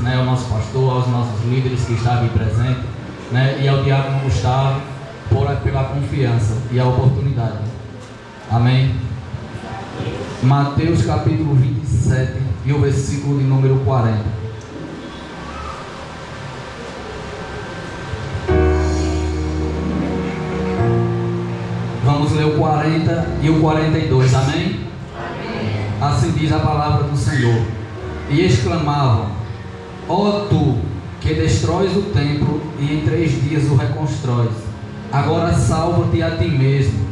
né, ao nosso pastor, aos nossos líderes que estão aqui presentes, né, e ao diácono Gustavo pela confiança e a oportunidade. Amém? Mateus capítulo 27 e o versículo de número 40. Vamos ler o 40 e o 42, amém? Assim diz a palavra do Senhor. E exclamavam: ó tu, que destróis o templo e em 3 dias o reconstróis, agora salva-te a ti mesmo,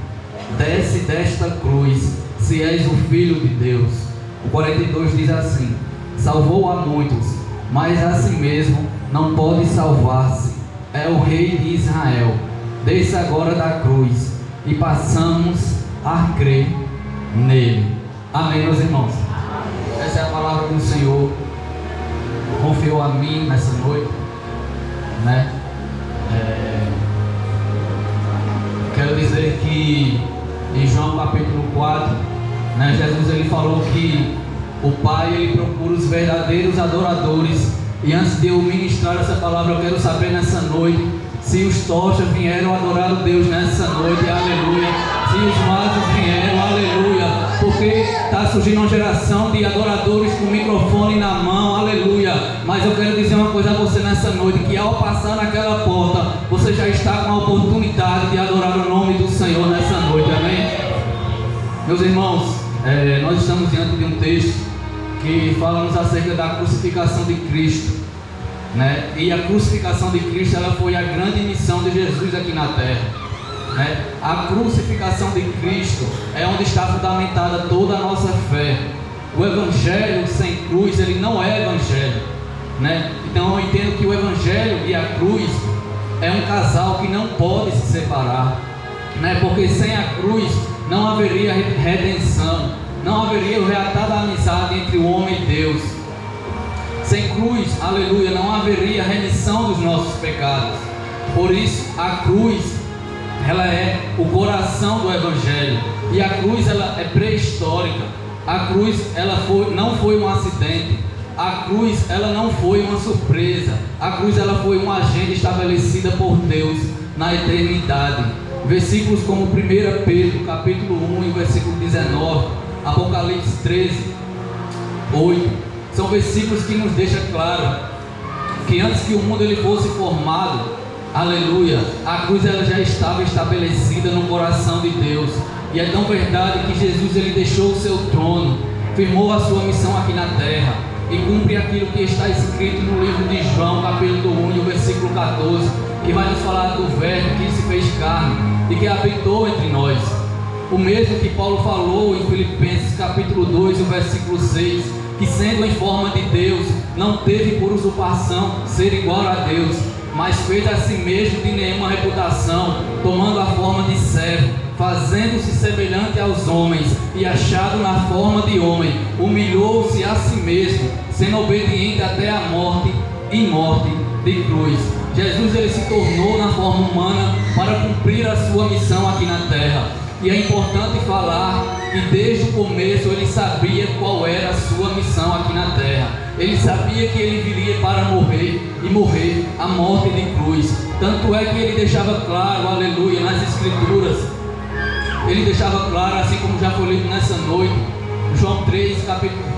desce desta cruz, se és o Filho de Deus. O 42 diz assim: salvou a muitos, mas a si mesmo não pode salvar-se, é o Rei de Israel. Desça agora da cruz e passamos a crer nele. Amém, meus irmãos? Essa é a palavra que o Senhor confiou a mim nessa noite, né? Quero dizer que em João capítulo 4, né, Jesus ele falou que o Pai ele procura os verdadeiros adoradores. E antes de eu ministrar essa palavra, eu quero saber nessa noite se os tochas vieram adorar o Deus nessa noite, aleluia. Se os vasos vieram, aleluia. Porque está surgindo uma geração de adoradores com o microfone na mão, aleluia. Mas eu quero dizer uma coisa a você nessa noite, que ao passar naquela porta, você já está com a oportunidade de adorar o nome do Senhor nessa noite, amém? Meus irmãos, nós estamos diante de um texto que fala-nos acerca da crucificação de Cristo, né? E a crucificação de Cristo, ela foi a grande missão de Jesus aqui na terra, né? A crucificação de Cristo é onde está fundamentada toda a nossa fé. O evangelho sem cruz, ele não é evangelho, né? Então eu entendo que o evangelho e a cruz é um casal que não pode se separar, né? Porque sem a cruz não haveria redenção, não haveria o reatar da amizade entre o homem e Deus. Sem cruz, aleluia, não haveria remissão dos nossos pecados. Por isso, a cruz, ela é o coração do evangelho. E a cruz, ela é pré-histórica. A cruz, não foi um acidente. A cruz, ela não foi uma surpresa. A cruz, ela foi uma agenda estabelecida por Deus na eternidade. Versículos como 1 Pedro, capítulo 1 e versículo 19, Apocalipse 13, 8, são versículos que nos deixam claro que antes que o mundo ele fosse formado, aleluia, a cruz ela já estava estabelecida no coração de Deus. E é tão verdade que Jesus ele deixou o seu trono, firmou a sua missão aqui na terra e cumpre aquilo que está escrito no livro de João, capítulo 1 e o versículo 14, que vai nos falar do verbo que se fez carne e que habitou entre nós. O mesmo que Paulo falou em Filipenses capítulo 2, o versículo 6, que sendo em forma de Deus, não teve por usurpação ser igual a Deus, mas fez a si mesmo de nenhuma reputação, tomando a forma de servo, fazendo-se semelhante aos homens, e achado na forma de homem, humilhou-se a si mesmo, sendo obediente até a morte, e morte de cruz. Jesus ele se tornou na forma humana para cumprir a sua missão aqui na terra. E é importante falar que desde o começo ele sabia qual era a sua missão aqui na terra. Ele sabia que ele viria para morrer e morrer a morte de cruz. Tanto é que ele deixava claro, aleluia, nas escrituras, ele deixava claro, assim como já foi lido nessa noite, João 3,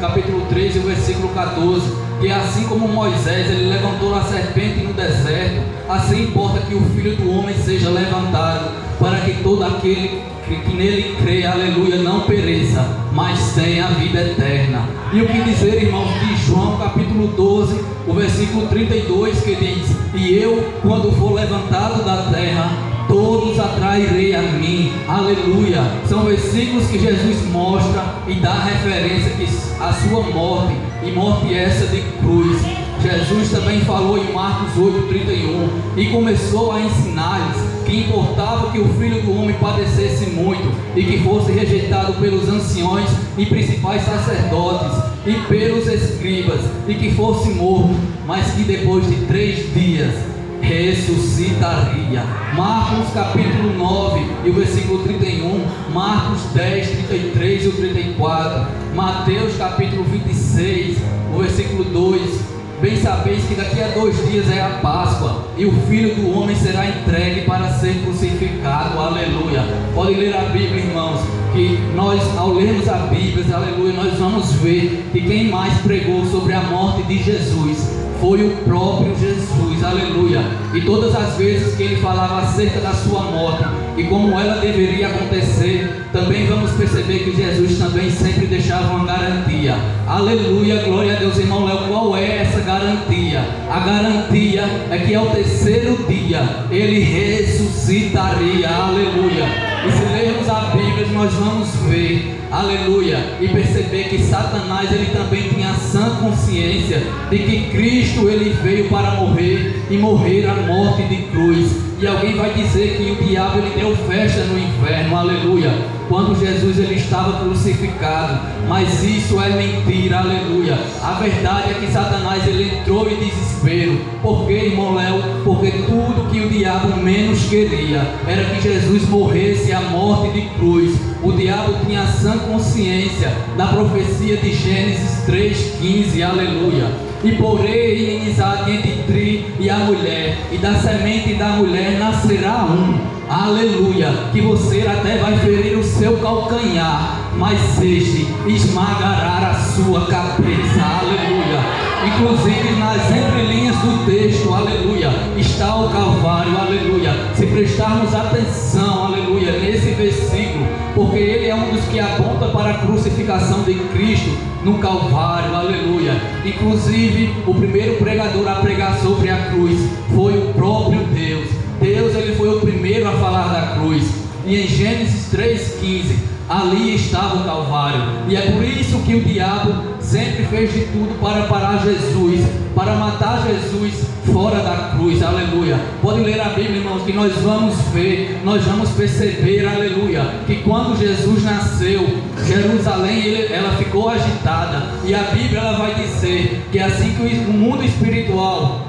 capítulo 13, o versículo 14, que assim como Moisés ele levantou a serpente no deserto, assim importa que o Filho do Homem seja levantado, para que todo aquele que nele crê, aleluia, não pereça, mas tenha a vida eterna. E o que dizer, irmãos, de João capítulo 12, o versículo 32, que diz: e eu, quando for levantado da terra, todos atrairei a mim, aleluia. São versículos que Jesus mostra e dá referência que a sua morte, e morte essa de cruz. Jesus também falou em Marcos 8:31 e começou a ensinar-lhes que importava que o Filho do Homem padecesse muito e que fosse rejeitado pelos anciões e principais sacerdotes e pelos escribas e que fosse morto, mas que depois de 3 dias ressuscitaria. Marcos capítulo 9 e o versículo 31, Marcos 10, 33 e o 34, Mateus capítulo 26, o versículo 2, bem sabeis que daqui a 2 dias é a Páscoa, e o Filho do Homem será entregue para ser crucificado. Aleluia. Pode ler a Bíblia, irmãos, que nós, ao lermos a Bíblia, aleluia, nós vamos ver que quem mais pregou sobre a morte de Jesus foi o próprio Jesus, aleluia. E todas as vezes que ele falava acerca da sua morte e como ela deveria acontecer, também vamos perceber que Jesus também sempre deixava uma garantia. Aleluia, glória a Deus. Irmão Léo, qual é essa garantia? A garantia é que ao 3º dia ele ressuscitaria, aleluia. E se lermos a Bíblia, nós vamos ver, aleluia, e perceber que Satanás, ele também tinha sã consciência de que Cristo, ele veio para morrer e morrer a morte de cruz. E alguém vai dizer que o diabo, ele deu festa no inferno, aleluia, quando Jesus, ele estava crucificado. Mas isso é mentira, aleluia. A verdade é que Satanás, ele entrou em desespero. Por quê, irmão Léo? Porque tudo que o diabo menos queria era que Jesus morresse a morte de cruz. O diabo tinha sã consciência da profecia de Gênesis 3,15, aleluia. E porém inimizade entre ti e a mulher, e da semente da mulher nascerá um, aleluia, que você até vai ferir o seu calcanhar, mas este esmagará a sua cabeça, aleluia. Inclusive nas entrelinhas do texto, aleluia, está o Calvário, aleluia. Se prestarmos atenção, aleluia, nesse versículo, porque ele é um dos que aponta para a crucificação de Cristo no Calvário, aleluia. Inclusive o primeiro pregador a pregar sobre a cruz foi o próprio Deus. Deus, ele foi o primeiro a falar da cruz. E em Gênesis 3,15, ali estava o Calvário. E é por isso que o diabo sempre fez de tudo para parar Jesus, para matar Jesus fora da cruz, aleluia. Pode ler a Bíblia, irmãos, que nós vamos ver, nós vamos perceber, aleluia, que quando Jesus nasceu, Jerusalém, ela ficou agitada. E a Bíblia, ela vai dizer que assim que o mundo espiritual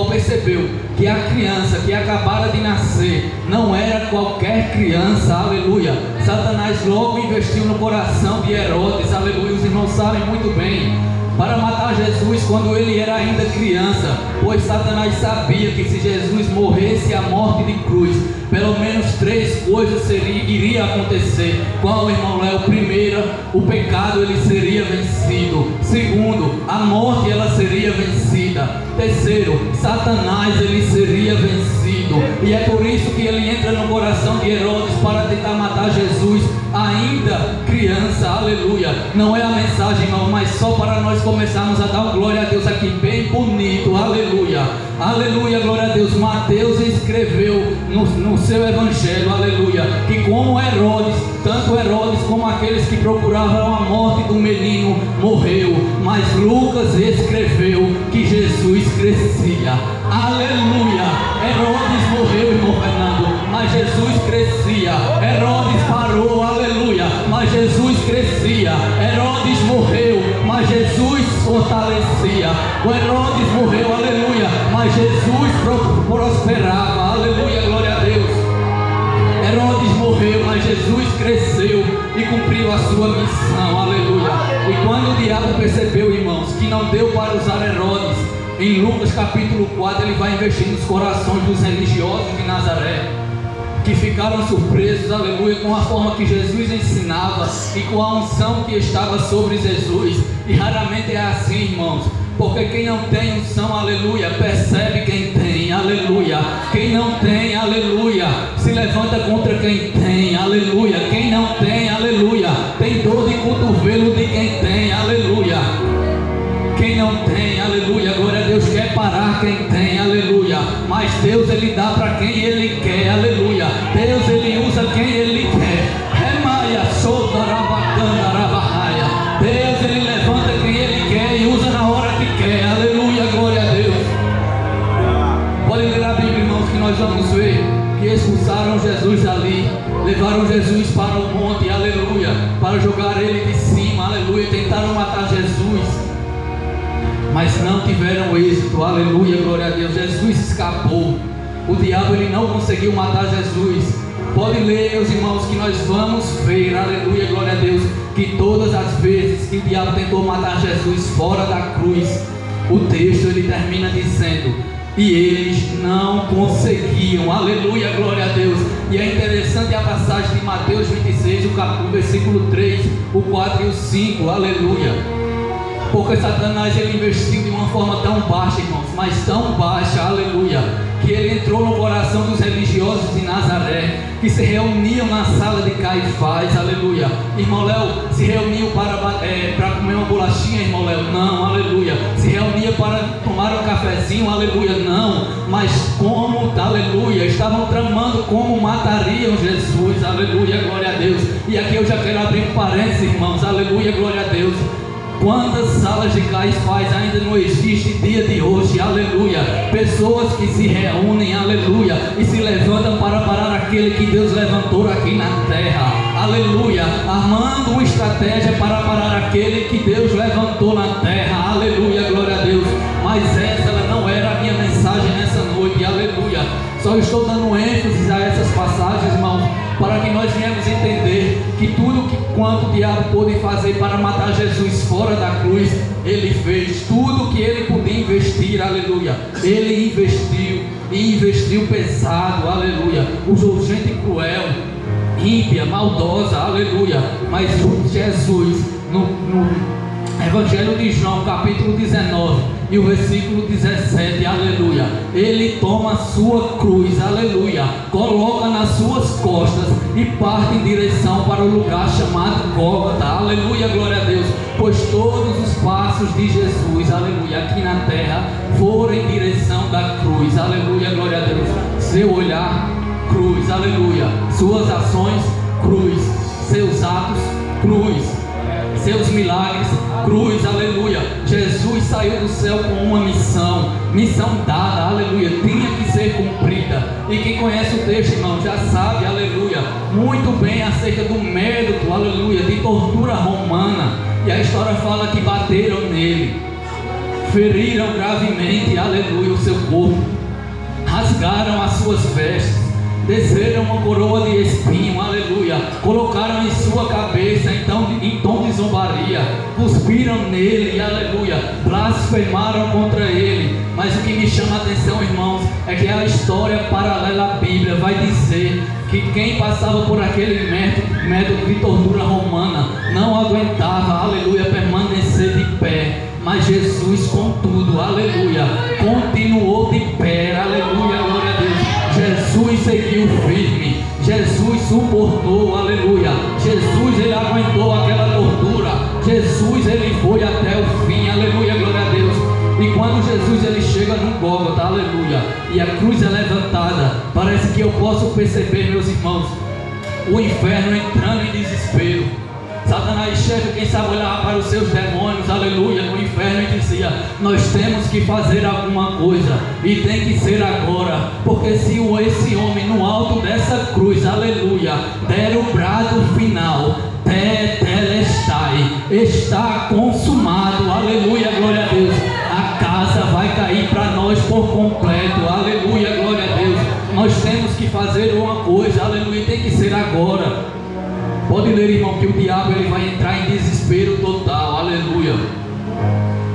percebeu que a criança que acabara de nascer não era qualquer criança, aleluia, Satanás logo investiu no coração de Herodes, aleluia. Os irmãos sabem muito bem, para matar Jesus quando ele era ainda criança, pois Satanás sabia que se Jesus morresse a morte de cruz, pelo menos 3 coisas iria acontecer. Qual, irmão Léo? Primeira, o pecado, ele seria vencido. Segundo, a morte, ela seria vencida. Terceiro, Satanás, ele seria vencido. E é por isso que ele entra no coração de Herodes para tentar matar Jesus ainda criança, aleluia. Não é a mensagem, irmão, mas só para nós começarmos a dar glória a Deus aqui bem bonito, aleluia, aleluia, glória a Deus. Mateus escreveu no seu evangelho, aleluia, que como Herodes, tanto Herodes como aqueles que procuravam a morte do menino morreu, mas Lucas escreveu que Jesus crescia, aleluia. Herodes morreu, irmão Fernando, mas Jesus crescia. Herodes parou, aleluia, mas Jesus crescia. Herodes morreu, mas Jesus fortalecia. O Herodes morreu, aleluia, mas Jesus prosperava, aleluia, glória a Deus. Herodes morreu, mas Jesus cresceu e cumpriu a sua missão, aleluia. E quando o diabo percebeu, irmãos, que não deu para usar Herodes, em Lucas capítulo 4, ele vai investir nos corações dos religiosos de Nazaré, que ficaram surpresos, aleluia, com a forma que Jesus ensinava e com a unção que estava sobre Jesus. E raramente é assim, irmãos, porque quem não tem unção, aleluia, percebe quem tem, aleluia. Quem não tem, aleluia, se levanta contra quem tem, aleluia. Quem não tem, aleluia, tem dor de cotovelo de quem tem, aleluia. Quem não tem, aleluia, glória a Deus, quer parar quem tem, aleluia. Mas Deus, ele dá para quem ele quer, aleluia. Deus, ele usa quem ele quer. Remaia, solta, rabacana, rabahaia. Deus, ele levanta quem ele quer e usa na hora que quer, aleluia, glória a Deus. Pode ler a Bíblia, irmãos, que nós vamos ver que expulsaram Jesus dali, levaram Jesus para o monte, aleluia, para jogar ele de cima, aleluia. Tentaram matar Jesus, mas não tiveram êxito, aleluia, glória a Deus. Jesus escapou. O diabo, ele não conseguiu matar Jesus. Pode ler, meus irmãos, que nós vamos ver, aleluia, glória a Deus, que todas as vezes que o diabo tentou matar Jesus fora da cruz, o texto ele termina dizendo: e eles não conseguiam. Aleluia, glória a Deus. E é interessante a passagem de Mateus 26, o versículo 3, o 4 e o 5, aleluia. Porque Satanás ele investiu de uma forma tão baixa, irmãos, mas tão baixa, aleluia, que ele entrou no coração dos religiosos de Nazaré, que se reuniam na sala de Caifás, aleluia. Irmão Léo, se reuniam para comer uma bolachinha, irmão Léo? Não, aleluia. Se reuniam para tomar um cafezinho, aleluia? Não, mas como, aleluia, estavam tramando como matariam Jesus, aleluia, glória a Deus. E aqui eu já quero abrir um parênteses, irmãos, aleluia, glória a Deus. Quantas salas de Caifás ainda não existem dia de hoje, aleluia? Pessoas que se reúnem, aleluia, e se levantam para parar aquele que Deus levantou aqui na terra, aleluia, armando uma estratégia para parar aquele que Deus levantou na terra, aleluia, glória a Deus. Mas essa ela não era a minha mensagem nessa noite, aleluia. Só estou dando ênfase a essas passagens, irmãos, para que nós venhamos entender que tudo quanto o diabo pôde fazer para matar Jesus fora da cruz, ele fez. Tudo que ele podia investir, aleluia, ele investiu, e investiu pesado, aleluia. Usou gente cruel, ímpia, maldosa, aleluia. Mas Jesus, no Evangelho de João, capítulo 19 e o versículo 17, aleluia, ele toma a sua cruz, aleluia, coloca nas suas costas e parte em direção para o lugar chamado Gólgota, aleluia, glória a Deus. Pois todos os passos de Jesus, aleluia, aqui na terra foram em direção da cruz, aleluia, glória a Deus. Seu olhar, cruz, aleluia. Suas ações, cruz. Seus atos, cruz. Seus milagres, cruz, aleluia. Jesus saiu do céu com uma missão dada, aleluia, tinha que ser cumprida. E quem conhece o texto, irmão, já sabe, aleluia, muito bem acerca do método, aleluia, de tortura romana. E a história fala que bateram nele, feriram gravemente, aleluia, o seu corpo, rasgaram as suas vestes, desceram uma coroa de espinho, aleluia, colocaram em sua cabeça em tom de zombaria, cuspiram nele, aleluia, blasfemaram contra ele. Mas o que me chama a atenção, irmãos, é que a história paralela à Bíblia vai dizer que quem passava por aquele método de tortura romana não aguentava, aleluia, permanecer de pé. Mas Jesus, contudo, aleluia, continuou de pé, aleluia, glória a Deus. Jesus seguiu firme, Jesus suportou, aleluia. Jesus, ele aguentou aquela tortura, Jesus, ele foi até o fim, aleluia, glória a Deus. E quando Jesus ele chega no Gólgota, aleluia, e a cruz é levantada, parece que eu posso perceber, meus irmãos, o inferno entrando em desespero. Satanás chega, quem sabe, olhava para os seus demônios, aleluia, no inferno, e dizia: nós temos que fazer alguma coisa, e tem que ser agora, porque se esse homem no alto dessa cruz, aleluia, der o brado final, tetelestai, está consumado, aleluia, glória a Deus, a casa vai cair para nós por completo, aleluia, glória a Deus. Nós temos que fazer uma coisa, aleluia, tem que ser agora. Pode ler, irmão, que o diabo ele vai entrar em desespero total, aleluia.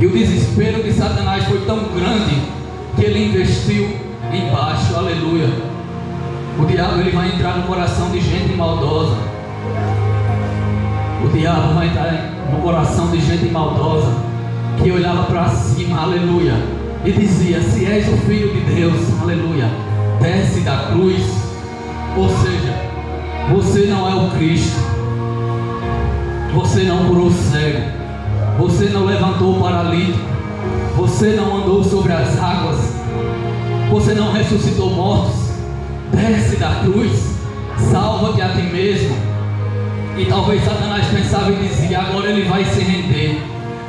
E o desespero de Satanás foi tão grande que ele investiu embaixo, aleluia. O diabo ele vai entrar no coração de gente maldosa. O diabo vai entrar no coração de gente maldosa que olhava para cima, aleluia, e dizia: se és o Filho de Deus, aleluia, desce da cruz. Ou seja, você não é o Cristo, você não curou o cego, você não levantou o paralítico, você não andou sobre as águas, você não ressuscitou mortos. Desce da cruz, salva-te a ti mesmo. E talvez Satanás pensava e dizia: agora ele vai se render,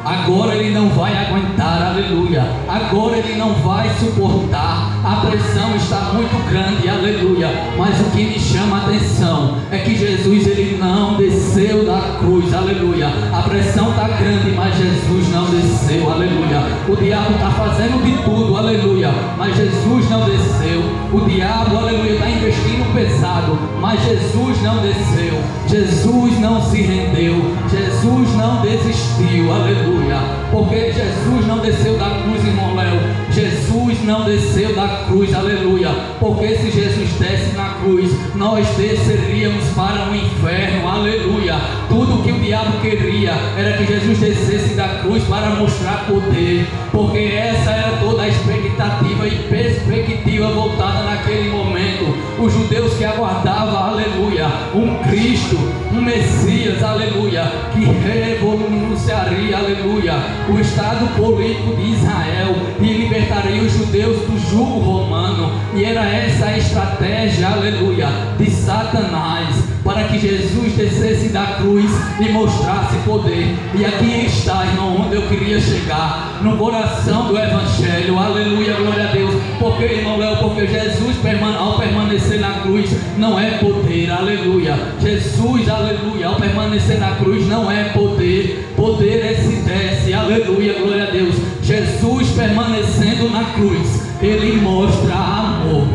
agora ele não vai aguentar, aleluia. aleluia. Agora ele não vai suportar, a pressão está muito grande, aleluia. Mas o que me chama a atenção é que Jesus, ele não desceu da cruz, aleluia. A pressão está grande, mas Jesus não desceu, aleluia. O diabo está fazendo de tudo, aleluia, mas Jesus não desceu. O diabo, aleluia, está investindo pesado, mas Jesus não desceu. Jesus não se rendeu, Jesus não desistiu, aleluia. Porque Jesus não desceu da cruz, irmão Léo. Jesus não desceu da cruz, aleluia. Porque se Jesus desce na cruz, nós desceríamos para o inferno, aleluia. Tudo que o diabo queria era que Jesus descesse da cruz para mostrar poder, porque essa era toda a expectativa e perspectiva voltada naquele momento. Os judeus que aguardavam, aleluia, um Cristo, um Messias, aleluia, que revolucionaria, aleluia, o estado político de Israel e libertaria os judeus do jugo romano. E era essa a estratégia, aleluia, de Satanás, para que Jesus descesse da cruz e mostrasse poder. E aqui está, irmão, onde eu queria chegar, no coração do Evangelho, aleluia, glória a Deus. Porque, irmão Léo, porque Jesus, ao permanecer na cruz, não é poder, aleluia. Jesus, aleluia, ao permanecer na cruz, não é poder. Poder é se desce, aleluia, glória a Deus. Jesus permanecendo na cruz, ele mostra amor.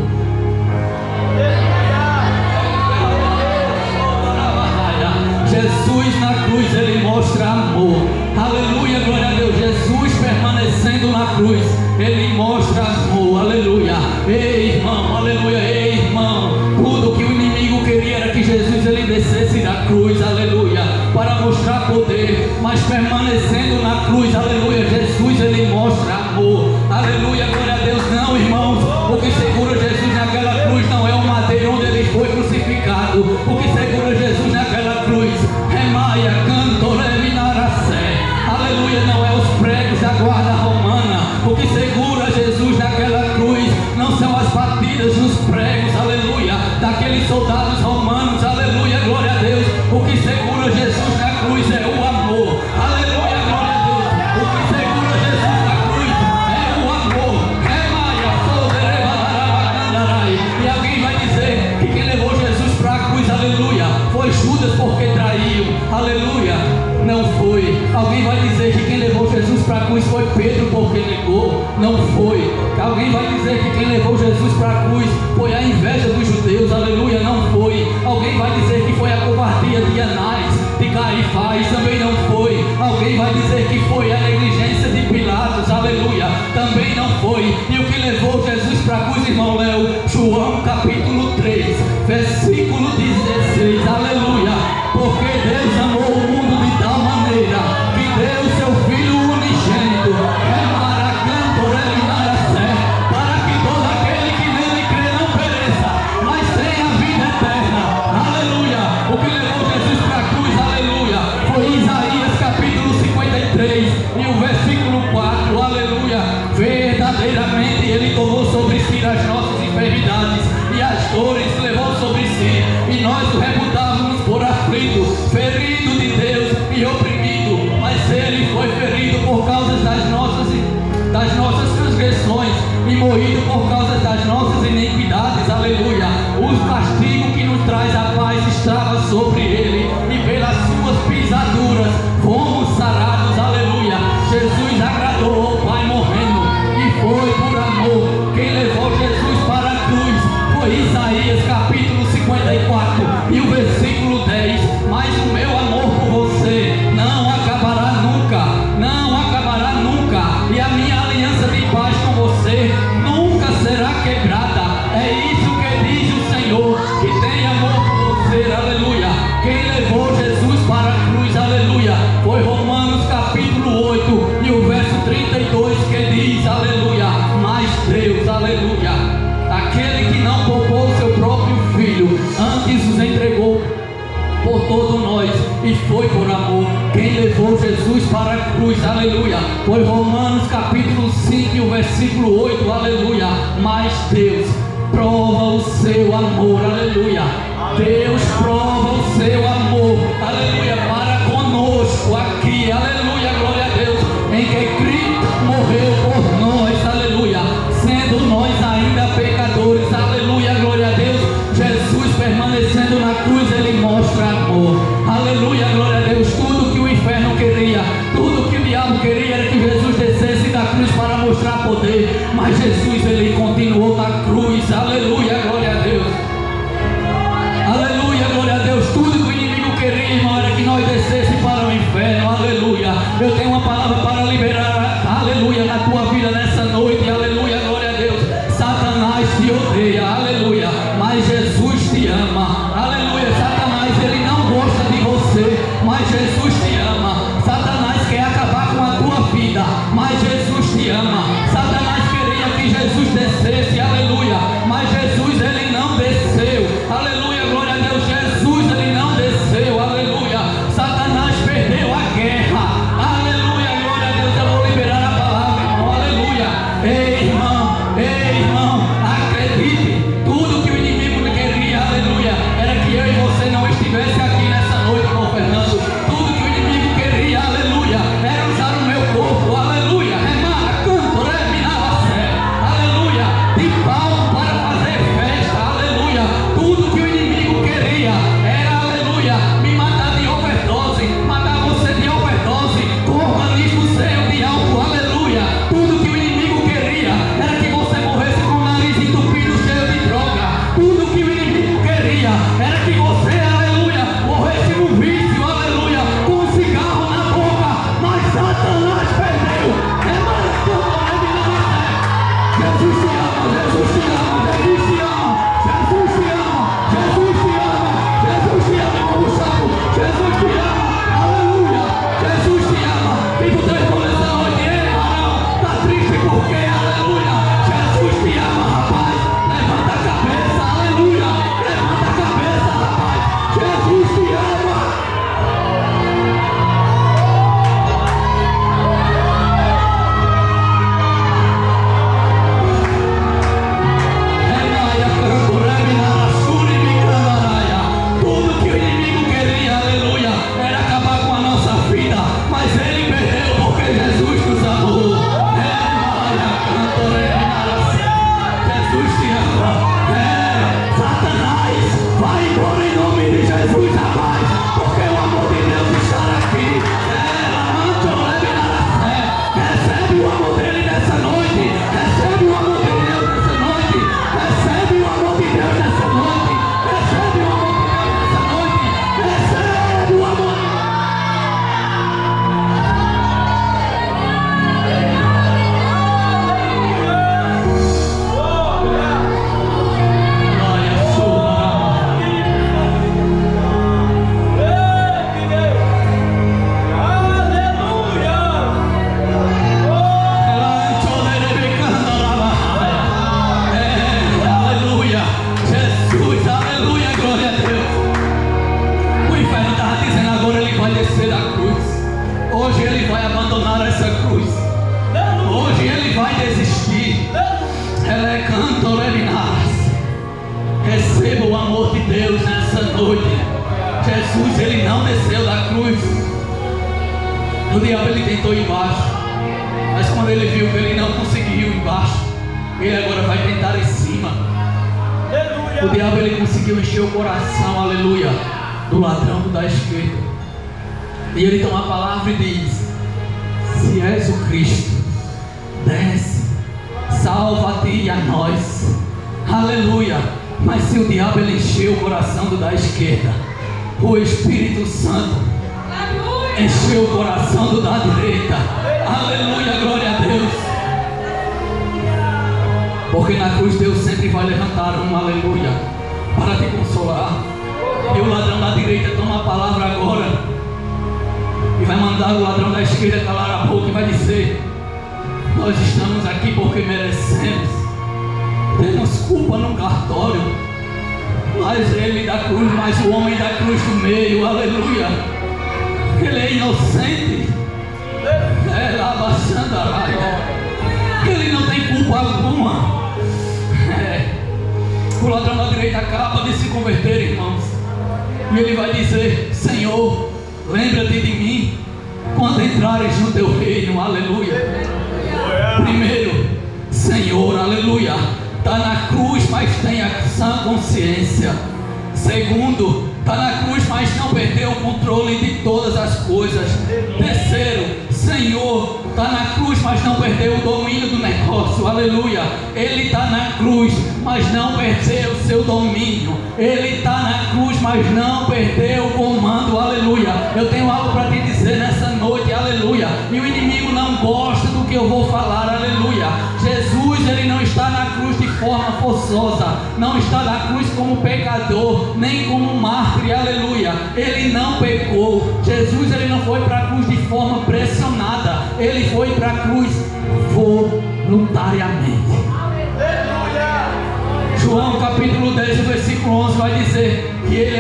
Jesus na cruz, ele mostra amor, aleluia, glória a Deus. Jesus permanecendo na cruz, ele mostra amor, aleluia. Ei, irmão, aleluia, ei, irmão, tudo que o inimigo queria era que Jesus, ele descesse da cruz, aleluia, para mostrar poder, mas permanecendo na cruz, aleluia, Jesus, ele mostra amor, aleluia, glória a Deus. Não, irmãos, o que segura Jesus naquela cruz não é o madeiro onde ele foi crucificado. O que segura Jesus naquela cruz é Maia, Canto, Levinaracé, aleluia, não é os pregos da guarda romana. O que segura Jesus naquela cruz não são as batidas nos pregos, aleluia, daqueles soldados romanos, aleluia, glória a Deus. O que segura Jesus na cruz é o amor, aleluia, glória a Deus. O que segura Jesus na cruz é o amor, é Maia, Soderebalarabacandarai. E alguém vai dizer que quem levou Jesus para a cruz, aleluia, foi Judas porque traiu, aleluia, não foi. Alguém vai dizer que quem levou Jesus para a cruz foi Pedro porque negou, não foi. Alguém vai dizer que quem levou Jesus para a cruz foi a inveja dos judeus, aleluia, não foi. Alguém vai dizer que foi a covardia de Anás, de Caifás, também não foi. Alguém vai dizer que foi a negligência de Pilatos, aleluia, também não foi. E o que levou Jesus para a cruz, irmão Léo? João capítulo 3, versículo 16, aleluia. Porque Deus amou o mundo de tal maneira que deu seu Filho unigênito, para que todo aquele que nele crê não pereça, mas tenha vida eterna, aleluia. O que levou Jesus para a cruz, aleluia, foi Isaías capítulo 53 e o versículo 4, aleluia. Verdadeiramente ele tomou sobre si as nossas enfermidades e as dores levou sobre si, e nós o reputávamos por aflito, ferido de Deus e oprimido, mas ele foi ferido por causa das nossas transgressões e moído por causa das nossas iniquidades, aleluia. O castigo que nos traz a paz estava sobre ele, e pelas suas pisaduras fomos sarados, aleluia. Jesus agradou ao Pai morrendo, e foi por amor. Quem levou Jesus para a cruz foi Isaías capítulo 54 e o versículo 10. Mas o meu amor por você não acabará nunca, não acabará nunca, e a minha aliança de paz com você nunca será quebrada. É isso que diz o Senhor, que tem amor por você, aleluia. Quem levou Jesus para a cruz, aleluia, foi Romanos capítulo 8 e o verso 32, que diz, aleluia, mas Deus, aleluia, aquele que não poupou seu próprio filho, antes os entregou por todos nós, e foi por amor. Quem levou Jesus para a cruz, aleluia, foi Romanos capítulo 5 e o versículo 8, aleluia. Mas Deus prova o seu amor, aleluia. Deus prova o seu amor, aleluia, para conosco aqui, aleluia, glória a Deus, em que Cristo morreu por nós. poder, mas Jesus, ele continuou na cruz. Aleluia, glória a Deus. Aleluia, glória a Deus. Tudo que o inimigo queria, irmão, era que nós descêssemos para o inferno. Aleluia. Eu tenho uma palavra para liberar, aleluia, na tua vida nessa noite. Aleluia, glória a Deus. Satanás te odeia, aleluia, mas Jesus te ama. Aleluia. Satanás, ele não gosta de você, mas Jesus te ama. Satanás quer acabar com a tua vida, mas Jesus te ama. Satanás queria que Jesus descesse, aleluia, mas Jesus, ele não desceu. Aleluia, glória a Deus. Jesus, ele não desceu, aleluia. Satanás perdeu a guerra. Aleluia, glória a Deus. Eu vou liberar a palavra, irmão. Aleluia. Ei, irmão, acredite. Tudo que o inimigo queria, aleluia, era que eu e você não estivesse aqui nessa noite, irmão Fernando. Tudo que o inimigo queria, aleluia, era usar o meu corpo, aleluia. Remara, canto, reminava fé, aleluia. De palco para fazer festa, aleluia. Tudo que o inimigo queria era, aleluia, me matar de overdose, matar você de overdose, com organismo cheio de álcool, aleluia. Tudo que o inimigo queria era que você morresse com o nariz entupido, cheio de droga. Tudo que o inimigo queria era que você, aleluia, morresse no vício, aleluia, com um cigarro na boca. Mas Satanás perdeu. É Jesus te ama, Jesus te ama, Jesus te ama, Jesus te ama, Jesus te ama, Jesus te ama, irmão Gustavo, Jesus te ama, aleluia, Jesus te ama. Vem pro teu irmão nessa noite, irmão, tá triste porque, aleluia, Jesus te ama, rapaz. Levanta a cabeça, aleluia, levanta a cabeça, rapaz, Jesus te ama. Tudo que o inimigo queria, aleluia, era acabar com a nossa vida, mas ele perdeu porque Jesus nos amou. Jesus te ama. Satanás, vai embora em nome de Jesus, rapaz, porque o amor de Deus está aqui. Recebe o amor dele nessa noite. Recebe o amor de Deus nessa noite. Recebe o amor de Deus nessa noite. Recebe o amor de Deus nessa noite. Recebe o amor. Aleluia, Jesus, aleluia, glória a Deus. O inferno estava dizendo agora ele vai descer da cruz. Hoje ele vai abandonar essa cruz. Hoje ele vai desistir. Ela é canto, receba o amor de Deus nessa noite. Jesus, ele não desceu da cruz. O diabo ele tentou ir embaixo, mas quando ele viu que ele não conseguiu ir embaixo, ele agora vai tentar em cima. O diabo ele conseguiu encher o coração, aleluia, do ladrão da esquerda. E ele toma a palavra e diz: se és o Cristo, desce, salva-te e a nós. Aleluia. Mas se o diabo ele encheu o coração do da esquerda, o Espírito Santo encheu o coração do da direita. Aleluia, glória a Deus. Porque na cruz Deus sempre vai levantar um aleluia para te consolar. E o ladrão da direita toma a palavra agora e vai mandar o ladrão da esquerda calar a boca e vai dizer: nós estamos aqui porque merecemos. Temos culpa no cartório, mas ele da cruz, mas o homem da cruz do meio, aleluia, ele é inocente. Ele não tem culpa alguma. O ladrão da direita acaba de se converter, irmãos, e ele vai dizer: Senhor, lembra-te de mim quando entrares no teu reino. Aleluia. Primeiro, Senhor, aleluia, está na cruz, mas tem a sã consciência. Segundo, está na cruz, mas não perdeu o controle de todas as coisas. Terceiro, Senhor, está na cruz, mas não perdeu o domínio do negócio. sacerdócio, aleluia. Ele está na cruz, mas não perdeu o seu domínio. Ele está na cruz, mas não perdeu o comando, aleluia. Eu tenho algo para te dizer nessa noite, aleluia. E o inimigo não gosta do que eu vou falar, aleluia. Jesus, ele não está na cruz de forma forçosa, não está na cruz como pecador, nem como mártir, aleluia. Ele não pecou. Jesus, ele não foi para a cruz de forma pressionada, ele foi para a cruz voluntariamente. Aleluia. João capítulo 10, versículo 11 vai dizer que ele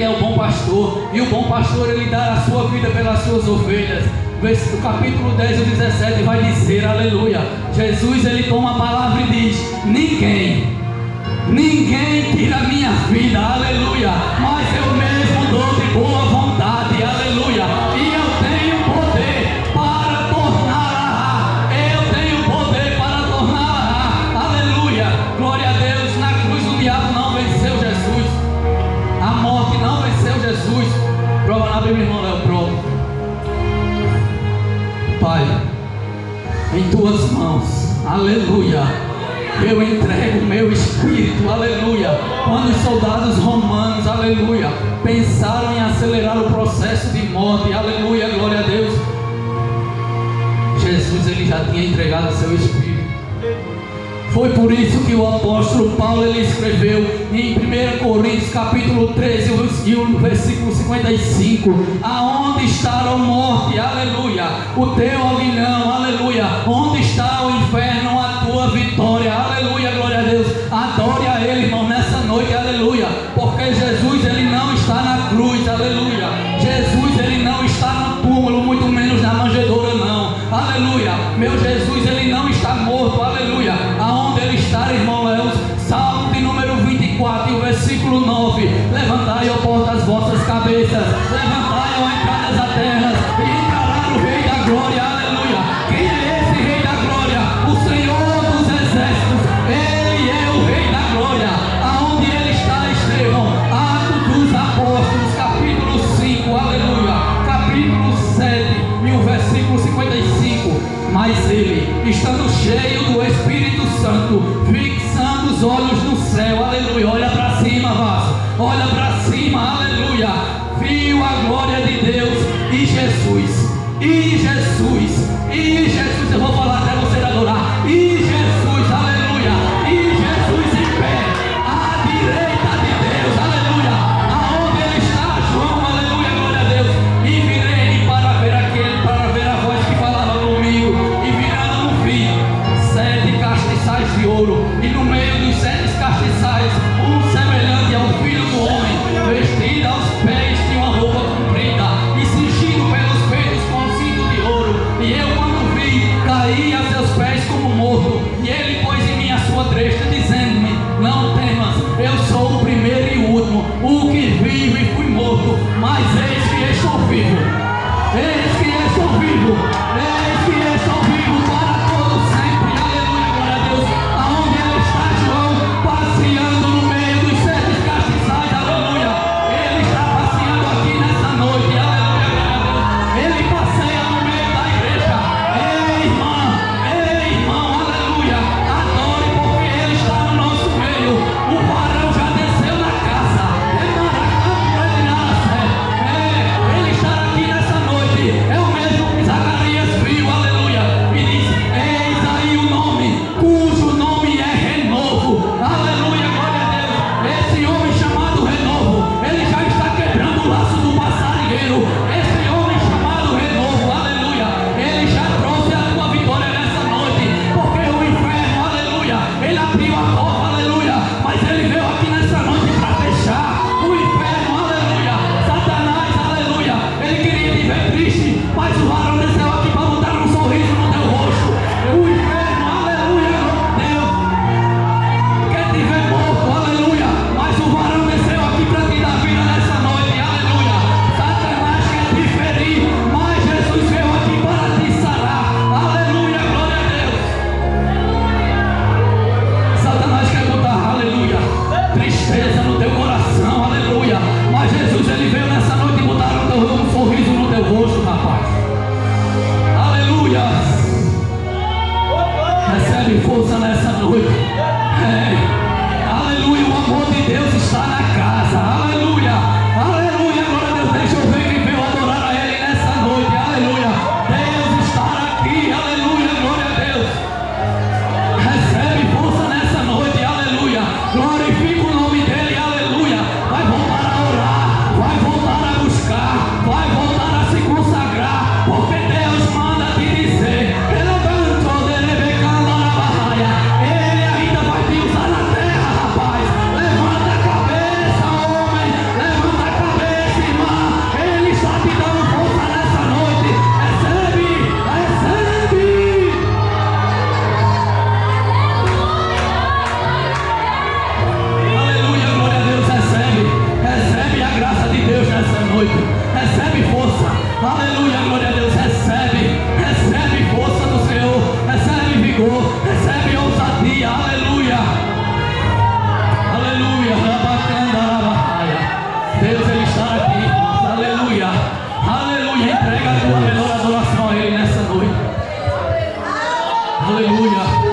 é o bom pastor, e o bom pastor ele dá a sua vida pelas suas ovelhas. O capítulo 10 e 17 vai dizer, aleluia, Jesus ele toma a palavra e diz: ninguém tira a minha vida, aleluia, mas eu mesmo dou de boa vontade, aleluia, e eu tenho poder para torná-la, aleluia, glória a Deus. Na cruz o diabo não venceu Jesus, a morte não venceu Jesus. Prova na Bíblia, irmão Léo, prova. Pai, em tuas mãos, aleluia, eu entrego o meu espírito, aleluia. Quando os soldados romanos, aleluia, pensaram em acelerar o processo de morte, aleluia, glória a Deus, Jesus ele já tinha entregado o seu espírito. Foi por isso que o apóstolo Paulo ele escreveu em 1 Coríntios capítulo 13 e o versículo 55: aonde está a morte, aleluia, o teu aguilhão, aleluia, onde está o inferno, a tua vitória, aleluia, glória a Deus. Adore a ele, irmão, nessa noite, aleluia, porque Jesus ele não está na cruz, aleluia. Jesus ele não está no túmulo, muito menos na manjedoura, não, aleluia. Meu Jesus ele não está morto, aleluia. Aonde ele está, irmão Léo? Salmo de número 24 e o versículo 9: levantai, ó porta, as vossas cabeças, levantai, ó entradas da terra, e entrará o Rei da Glória, aleluia. Quem é esse Rei da Glória? O Senhor dos Exércitos, ele é o Rei da Glória. Aonde ele está, Estevão? Atos dos Apóstolos, capítulo 5, aleluia, capítulo 7 e o versículo 55: mas ele, estando cheio do Espírito Santo, fixando os olhos no céu, aleluia, olha para cima, vaso, olha para cima, aleluia, viu a glória de Deus e Jesus, eu vou falar até você adorar, e Jesus, aleluia, e Jesus em pé, à direita de Deus, aleluia, aonde ele está, João, aleluia, glória a Deus. E virei para ver a voz que falava comigo, e virando vi 7 castiçais de ouro, e no meio dos 7 castiçais, um semelhante ao Filho do Homem, vestido aos pés de uma roupa comprida, e cingido pelos peitos com cinto de ouro. E eu, quando vi, Senhor. Recebe ousadia, aleluia. Aleluia. Deus, Ele está aqui, irmãos. Aleluia. Aleluia. Entrega a tua melhor adoração a Ele nessa noite. Aleluia.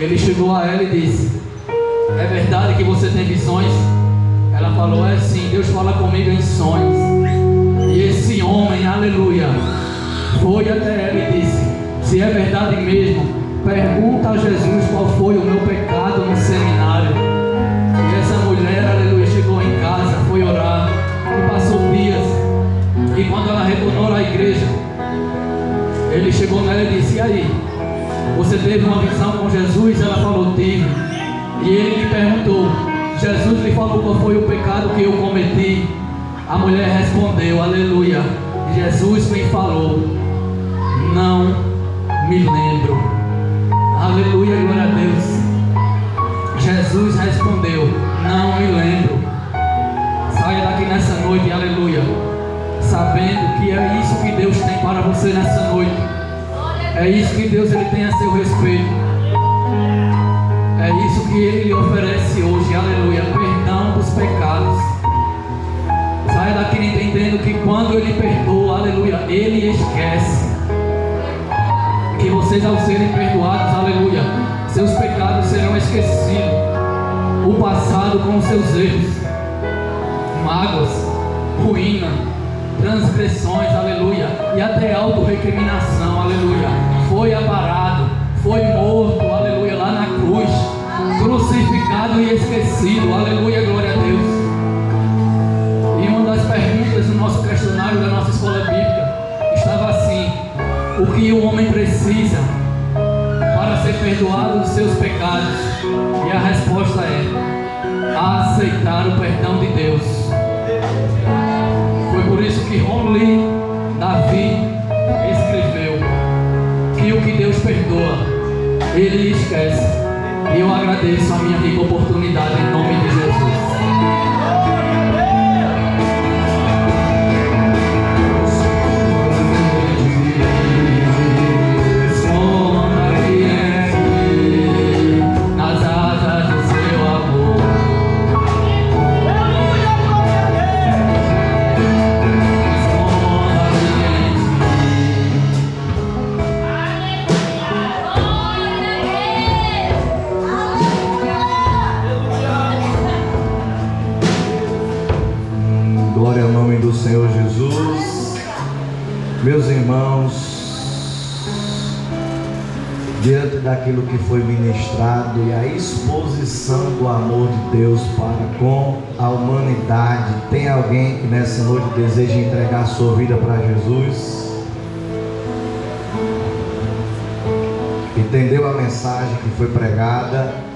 Ele chegou a ela e disse: é verdade que você tem visões? Ela falou: é sim, Deus fala comigo em sonhos. E esse homem, aleluia, foi até ela e disse: se é verdade mesmo, pergunta a Jesus qual foi o meu pecado no seminário. E essa mulher, aleluia, chegou em casa, foi orar e passou dias. E quando ela retornou à igreja, ele chegou nela e disse: e aí, você teve uma visão com Jesus? Ela falou: tive. A mulher respondeu, aleluia. Jesus me falou, não me lembro. Aleluia, glória a Deus. Jesus respondeu, não me lembro. Saia daqui nessa noite, aleluia, sabendo que é isso que Deus tem para você nessa noite. É isso que Deus ele tem a seu respeito. É isso que Ele lhe oferece hoje, aleluia, perdão dos pecados. Saia daqui entendendo que quando Ele perdoa, aleluia, Ele esquece. Que vocês, ao serem perdoados, aleluia, seus pecados serão esquecidos. O passado com os seus erros, mágoas, ruína, transgressões, aleluia, e até autorrecriminação, aleluia, foi aparado, foi morto, aleluia, lá na cruz, crucificado e esquecido, aleluia, glória a Deus. E uma das perguntas do nosso questionário da nossa escola bíblica estava assim: o que o homem precisa para ser perdoado dos seus pecados? E a resposta é aceitar o perdão de Deus. Foi por isso que Ronli Davi escreveu que o que Deus perdoa, Ele esquece. E eu agradeço a minha rica oportunidade em nome de Jesus. Glória ao nome do Senhor Jesus. Meus irmãos, diante daquilo que foi ministrado e a exposição do amor de Deus para com a humanidade, tem alguém que nessa noite deseja entregar a sua vida para Jesus? Entendeu a mensagem que foi pregada?